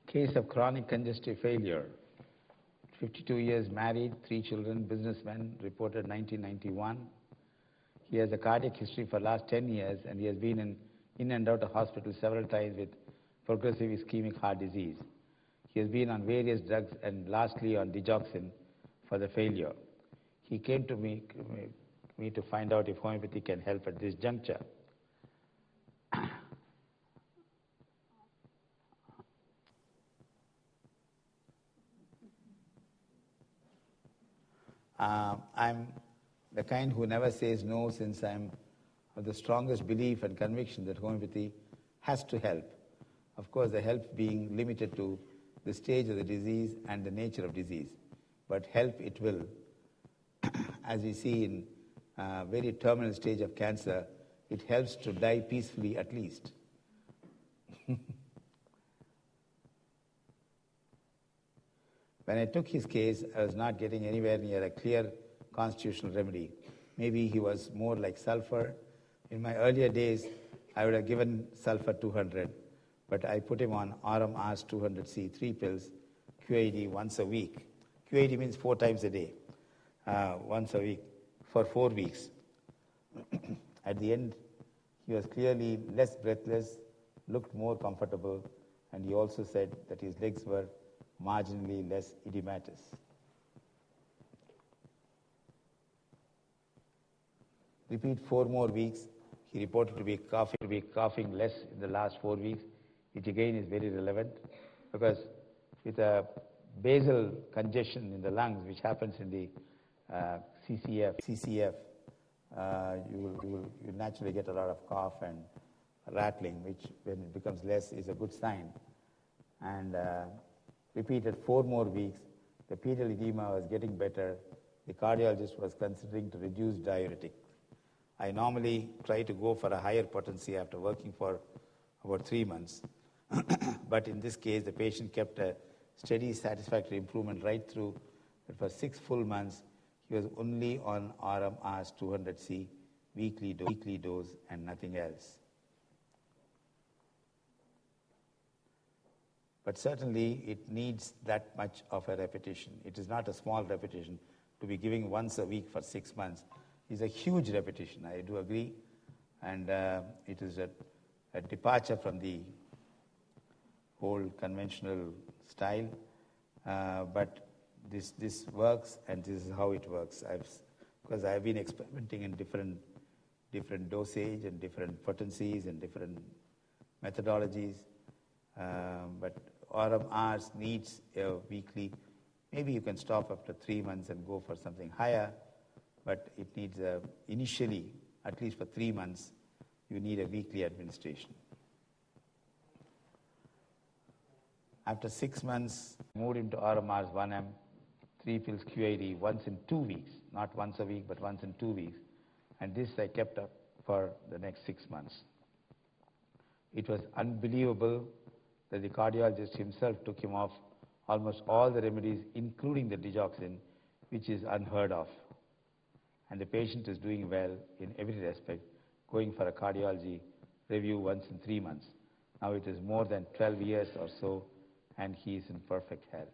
Case of chronic congestive failure. 52 years married, 3 children, businessman, reported 1991. He has a cardiac history for last 10 years, and he has been in and out of hospital several times with progressive ischemic heart disease. He has been on various drugs and lastly on digoxin for the failure. He came to me to find out if homeopathy can help at this juncture. I'm the kind who never says no, since I'm of the strongest belief and conviction that homeopathy has to help. Of course, the help being limited to the stage of the disease and the nature of disease. But help it will. As we see in a very terminal stage of cancer, it helps to die peacefully at least. When I took his case, I was not getting anywhere near a clear constitutional remedy. Maybe he was more like sulfur. In my earlier days, I would have given sulfur 200, but I put him on RMRs 200C, 3 pills, QID once a week. QID means 4 times a day, once a week, for 4 weeks. At the end, he was clearly less breathless, looked more comfortable, and he also said that his legs were marginally less edematous. Repeat 4 more weeks. He reported to be coughing less in the last 4 weeks, which again is very relevant, because with a basal congestion in the lungs, which happens in the CCF, you naturally get a lot of cough and rattling, which when it becomes less is a good sign. And repeated 4 more weeks, the pedal edema was getting better. The cardiologist was considering to reduce diuretic. I normally try to go for a higher potency after working for about 3 months. But in this case, the patient kept a steady, satisfactory improvement right through. But for 6 full months, he was only on RMRs 200C, weekly dose, and nothing else. But certainly, it needs that much of a repetition. It is not a small repetition. To be giving once a week for 6 months is a huge repetition, I do agree. And it is a departure from the whole conventional style. But this works, and this is how it works. Because I've been experimenting in different dosage and different potencies and different methodologies. But RMRs needs a weekly. Maybe you can stop after 3 months and go for something higher, but it needs initially, at least for 3 months, you need a weekly administration. After 6 months, moved him to RMRs 1M, 3 pills QID once in 2 weeks, not once a week, but once in 2 weeks. And this I kept up for the next 6 months. It was unbelievable that the cardiologist himself took him off almost all the remedies, including the digoxin, which is unheard of. And the patient is doing well in every respect, going for a cardiology review once in 3 months. Now it is more than 12 years or so, and he is in perfect health.